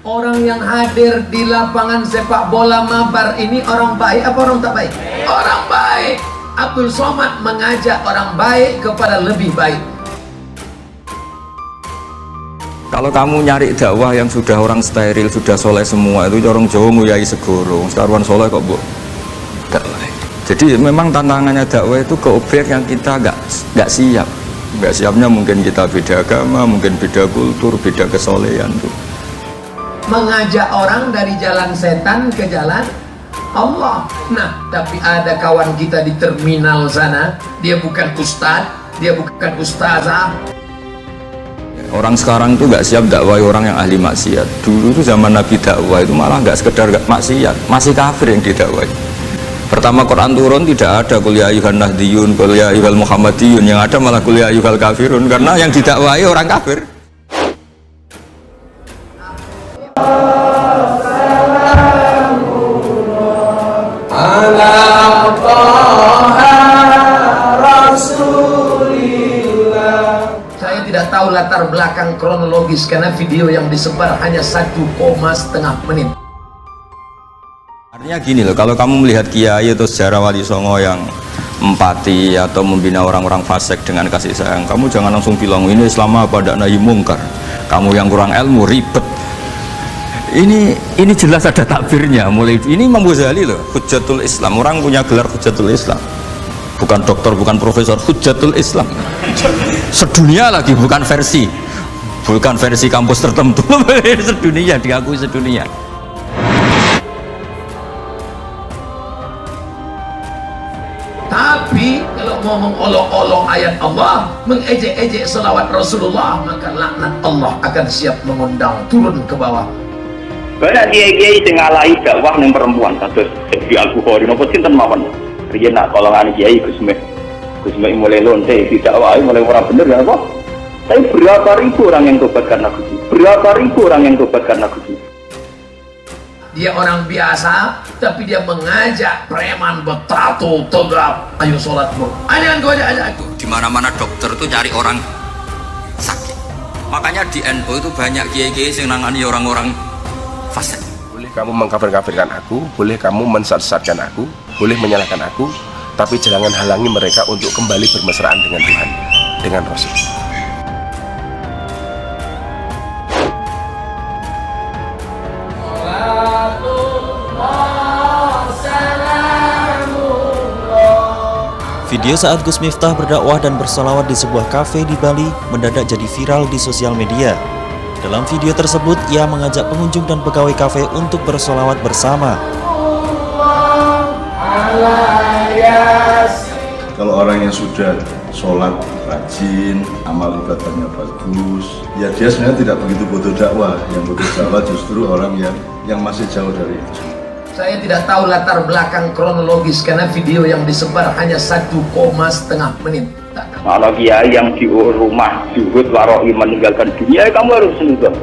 Orang yang hadir di lapangan sepak bola Mabar ini orang baik apa orang tak baik? Orang baik. Abdul Somad mengajak orang baik kepada lebih baik. Kalau kamu nyari dakwah yang sudah orang steril, sudah soleh semua, itu orang Jawa nguyai segoro, sekaruan soleh kok bu. Jadi memang tantangannya dakwah itu ke objek yang kita nggak siap. Nggak siapnya mungkin kita beda agama, mungkin beda kultur, beda kesolehan tuh. Mengajak orang dari jalan setan ke jalan Allah. Nah, tapi ada kawan kita di terminal sana, dia bukan ustadz, dia bukan ustazah. Orang sekarang tuh nggak siap dakwah orang yang ahli maksiat. Dulu tuh zaman Nabi dakwah itu malah nggak sekedar maksiat, masih kafir yang didakwai. Pertama Quran turun tidak ada qul ya ayyuhan nahdiyun, qul ya ayyuhal muhammadiyun, yang ada malah qul ya ayyuhal kafirun, karena yang didakwai orang kafir. Saya tidak tahu latar belakang kronologis karena video yang disebar hanya 1,5 menit. Artinya gini loh, kalau kamu melihat kiai atau sejarah wali songo yang empati atau membina orang-orang fasik dengan kasih sayang, kamu jangan langsung bilang ini Islam apa, tidak nahi mungkar. Kamu yang kurang ilmu ribet. Ini jelas ada takbirnya. Mulai ini Imam Ghazali loh, Hujjatul Islam. Orang punya gelar Hujjatul Islam. Bukan dokter, bukan profesor, Hujjatul Islam. Sedunia lagi, bukan versi kampus tertentu. Sedunia, diakui sedunia. Tapi kalau mau mengolok-olok ayat Allah, mengejek-ejek selawat Rasulullah, maka laknat Allah akan siap mengundang turun ke bawah. Banyak kiai-kiai sing ngalahi dakwah ning perempuan kados di Al-Bukhari napa sinten mawon. Riyen nak kolongan kiai Gus Mek mulai lonte didakwahi mulai ora bener ya apa? Tapi berapa ribu orang yang tobat karena Gus. Berapa ribu orang yang tobat karena Gus. Dia orang biasa, tapi dia mengajak preman bertato tegap. Ayo sholat bro. Jangan kau ajak aku. Di mana-mana dokter tuh cari orang sakit. Makanya di NU itu banyak kiai-kiai yang nangani orang-orang fasik. Boleh kamu mengkafir-kafirkan aku, boleh kamu mensesatkan aku, boleh menyalahkan aku, tapi jangan halangi mereka untuk kembali bermesraan dengan Tuhan, dengan Rasul. Video saat Gus Miftah berdakwah dan bersolawat di sebuah kafe di Bali mendadak jadi viral di sosial media. Dalam video tersebut, ia mengajak pengunjung dan pegawai kafe untuk bersolawat bersama. Kalau orang yang sudah sholat rajin, amal ibadahnya bagus, ya dia sebenarnya tidak begitu butuh dakwah. Yang butuh dakwah justru orang yang masih jauh dari itu. Saya tidak tahu latar belakang kronologis karena video yang disebar hanya 1,5 menit. Kalau kiai yang di rumah zuhud waroi meninggalkan dunia, kamu harus nudon.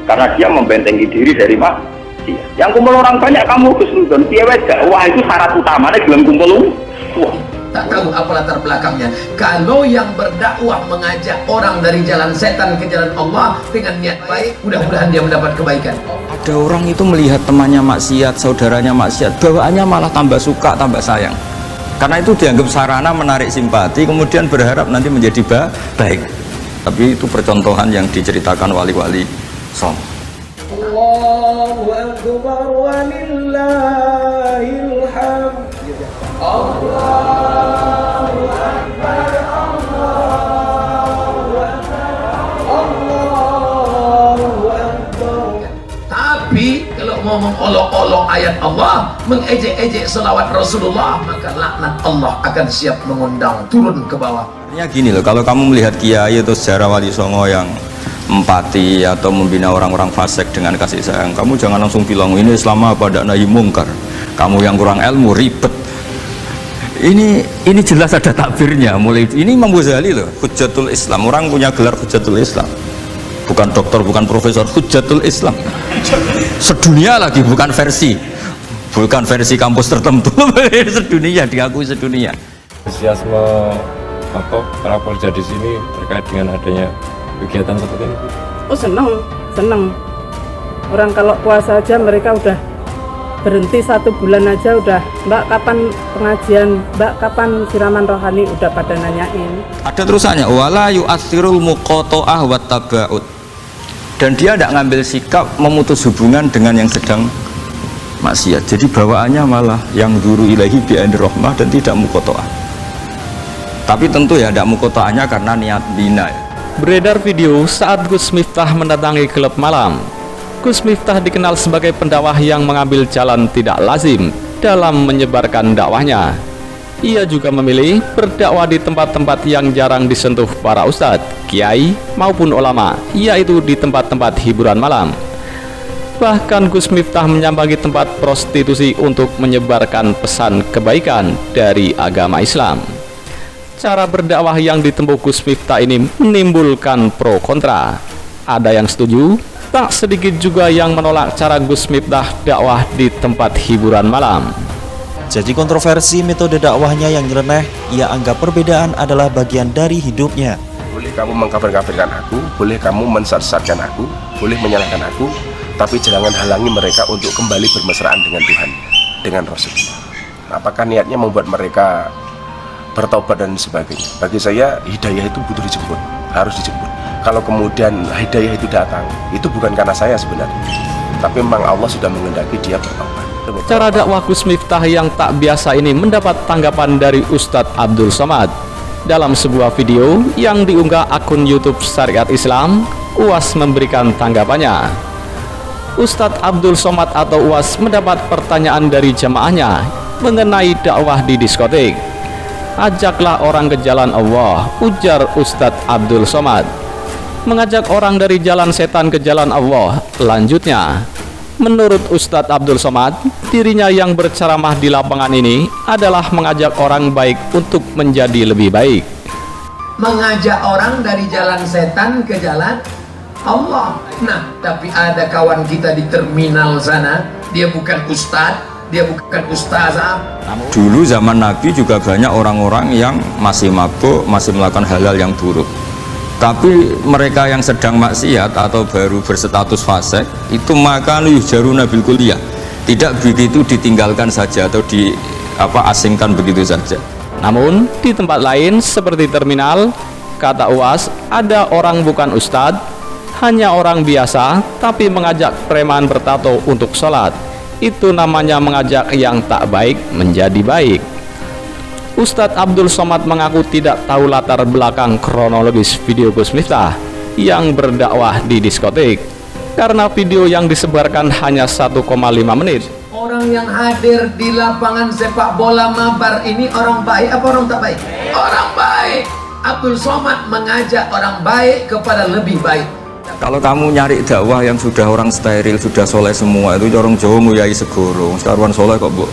Karena dia membentengi diri dari maksiat. Yang kumpul orang banyak kamu harus nudon. Wah itu syarat utamanya dalam kumpul. Wah. Tak tahu apa latar belakangnya. Kalau yang berdakwah mengajak orang dari jalan setan ke jalan Allah dengan niat baik, mudah-mudahan dia mendapat kebaikan. Ada orang itu melihat temannya maksiat, saudaranya maksiat, bawaannya malah tambah suka, tambah sayang. Karena itu dianggap sarana menarik simpati, kemudian berharap nanti menjadi baik. Tapi itu percontohan yang diceritakan wali-wali som. Allahu Akbar walillahil hamd. Allahu Akbar, Allahu Akbar, Allahu Akbar. Tapi kalau mau mengolok-olok ayat Allah, mengejek-ejek selawat Rasulullah, maka laknat Allah akan siap mengundang turun ke bawah. Artinya gini loh, kalau kamu melihat kiai atau sejarah wali songo yang empati atau membina orang-orang fasik dengan kasih sayang, kamu jangan langsung bilang ini Islam apa, tidak nahi mungkar. Kamu yang kurang ilmu ribet. Ini jelas ada takbirnya. Mulai ini Imam Ghazali loh, Hujjatul Islam. Orang punya gelar Hujjatul Islam. Bukan dokter, bukan profesor, Hujjatul Islam. Sedunia lagi, bukan versi kampus tertentu. Sedunia, diakui sedunia. Antusiasme atau para pekerja di sini terkait dengan adanya kegiatan seperti ini? Oh senang. Orang kalau puasa aja mereka udah berhenti 1 bulan aja udah, Mbak kapan pengajian, Mbak kapan siraman rohani, udah pada nanyain. Ada terusannya, wala yu'athirul muqata'ah wat taba'ud. Dan dia tidak ngambil sikap memutus hubungan dengan yang sedang maksiat. Jadi bawaannya malah yang duru ilahi bi'aini rahmah dan tidak muqata'ah. Tapi tentu ya tidak muqata'ahnya karena niat bina ya. Beredar video saat Gus Miftah mendatangi klub malam. Gus Miftah dikenal sebagai pendakwah yang mengambil jalan tidak lazim dalam menyebarkan dakwahnya. Ia juga memilih berdakwah di tempat-tempat yang jarang disentuh para ustadz, kiai, maupun ulama, yaitu di tempat-tempat hiburan malam. Bahkan Gus Miftah menyambangi tempat prostitusi untuk menyebarkan pesan kebaikan dari agama Islam. Cara berdakwah yang ditempuh Gus Miftah ini menimbulkan pro kontra. Ada yang setuju, tak sedikit juga yang menolak cara Gus Miftah dakwah di tempat hiburan malam. Jadi kontroversi metode dakwahnya yang nyeleneh, ia anggap perbedaan adalah bagian dari hidupnya. Boleh kamu mengkafir-kafirkan aku, boleh kamu mensesatkan aku, boleh menyalahkan aku, tapi jangan halangi mereka untuk kembali bermesraan dengan Tuhan, dengan Rasul. Apakah niatnya membuat mereka bertobat dan sebagainya? Bagi saya hidayah itu butuh dijemput, harus dijemput. Kalau kemudian hidayah itu datang, itu bukan karena saya sebenarnya, tapi memang Allah sudah menghendaki dia bertobat. Cara dakwah Gus Miftah yang tak biasa ini mendapat tanggapan dari Ustadz Abdul Somad. Dalam sebuah video yang diunggah akun YouTube Syariat Islam, UAS memberikan tanggapannya. Ustadz Abdul Somad atau UAS mendapat pertanyaan dari jamaahnya mengenai dakwah di diskotik. Ajaklah orang ke jalan Allah, ujar Ustadz Abdul Somad. Mengajak orang dari jalan setan ke jalan Allah. Lanjutnya, menurut Ustadz Abdul Somad, dirinya yang berceramah di lapangan ini adalah mengajak orang baik untuk menjadi lebih baik. Mengajak orang dari jalan setan ke jalan Allah. Nah, tapi ada kawan kita di terminal sana, dia bukan ustadz, dia bukan ustazah. Dulu zaman Nabi juga banyak orang-orang yang masih mabuk, masih melakukan hal-hal yang buruk. Tapi mereka yang sedang maksiat atau baru berstatus fasik itu maka yujaruna bil kulliyah, tidak begitu ditinggalkan saja atau asingkan begitu saja. Namun di tempat lain seperti terminal, kata UAS, ada orang bukan ustadz, hanya orang biasa tapi mengajak preman bertato untuk sholat. Itu namanya mengajak yang tak baik menjadi baik. Ustadz Abdul Somad mengaku tidak tahu latar belakang kronologis video Gus Miftah yang berdakwah di diskotik, karena video yang disebarkan hanya 1,5 menit. Orang yang hadir di lapangan sepak bola mabar ini orang baik apa orang tak baik? Orang baik. Abdul Somad mengajak orang baik kepada lebih baik. Kalau kamu nyari dakwah yang sudah orang steril, sudah soleh semua, itu orang Jawa nguyai segoro, sekarang soleh kok bu.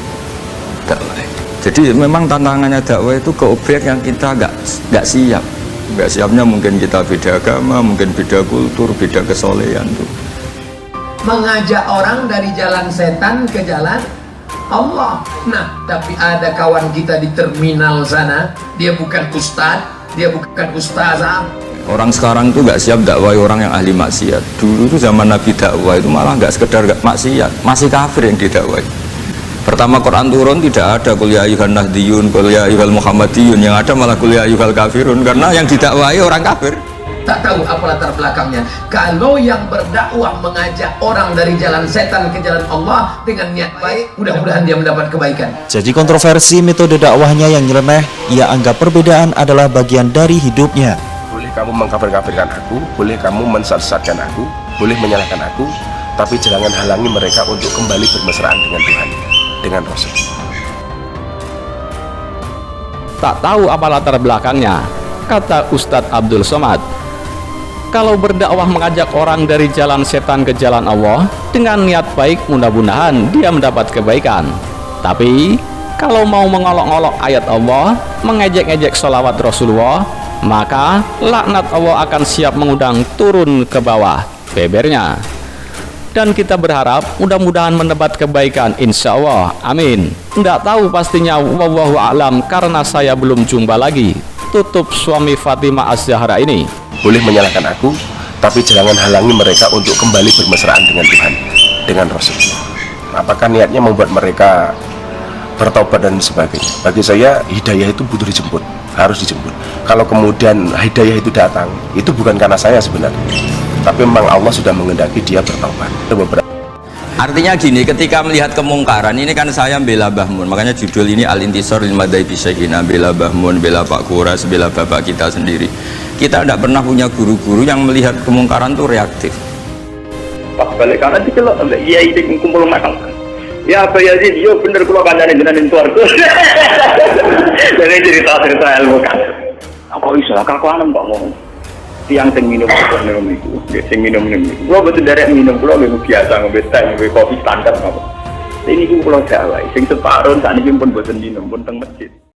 Jadi memang tantangannya dakwah itu ke objek yang kita nggak siap. Nggak siapnya mungkin kita beda agama, mungkin beda kultur, beda kesolehan tuh. Mengajak orang dari jalan setan ke jalan Allah. Nah, tapi ada kawan kita di terminal sana, dia bukan ustadz, dia bukan ustazah. Orang sekarang tuh nggak siap dakwah orang yang ahli maksiat. Dulu tuh zaman Nabi dakwah itu malah nggak sekedar maksiat, masih kafir yang didakwai. Pertama Quran turun tidak ada qul ya ayyuhan nahdiyun, qul ya ayyuhal muhammadiyun, yang ada malah qul ya ayyuhal kafirun, karena yang didakwai orang kafir. Tak tahu apa latar belakangnya. Kalau yang berdakwah mengajak orang dari jalan setan ke jalan Allah dengan niat baik, mudah-mudahan dia mendapat kebaikan. Jadi kontroversi metode dakwahnya yang nyeleneh, ia anggap perbedaan adalah bagian dari hidupnya. Boleh kamu mengkafir-kafirkan aku, boleh kamu mensesatkan aku, boleh menyalahkan aku, tapi jangan halangi mereka untuk kembali bermesraan dengan Tuhan, dengan Rasul. Tak tahu apa latar belakangnya, kata Ustadz Abdul Somad. Kalau berdakwah mengajak orang dari jalan setan ke jalan Allah dengan niat baik, mudah-mudahan dia mendapat kebaikan. Tapi kalau mau mengolok-olok ayat Allah, mengejek-ejek sholawat Rasulullah, maka laknat Allah akan siap mengundang turun ke bawah, bebernya. Dan kita berharap mudah-mudahan mendapat kebaikan, insya Allah, amin. Tidak tahu pastinya, wallahu a'lam, karena saya belum jumpa lagi. Tutup suami Fatimah Az-Zahra ini. Boleh menyalahkan aku, tapi jangan halangi mereka untuk kembali bermesraan dengan Tuhan, dengan Rasulullah. Apakah niatnya membuat mereka bertobat dan sebagainya? Bagi saya hidayah itu butuh dijemput, harus dijemput. Kalau kemudian hidayah itu datang, itu bukan karena saya sebenarnya, tapi memang Allah sudah menghendaki dia bertobat. Artinya gini, ketika melihat kemungkaran, ini kan saya bela Mbah Mun, makanya judul ini Al-Intisar lil Madhaib Syekhina, bela Mbah Mun, bela Pak Kuras, bela bapak kita sendiri. Kita tidak pernah punya guru-guru yang melihat kemungkaran itu reaktif. Pas balik kanan sih kalau iya ide kumpul makan. Ya apa ya sih, yo bener kalau kancane jenengan tuarku. Jadi cerita ilmu kan. Apa bisa kakuanem kok ngomong. Tiang sing minum itu, sing minum itu. Gua betul dari minum, gua lebih biasa ngombe teh, ngombe kopi standar apa. Ini gua kalau Jawa, sing separuh saat ini pun boten minum, pun teng masjid.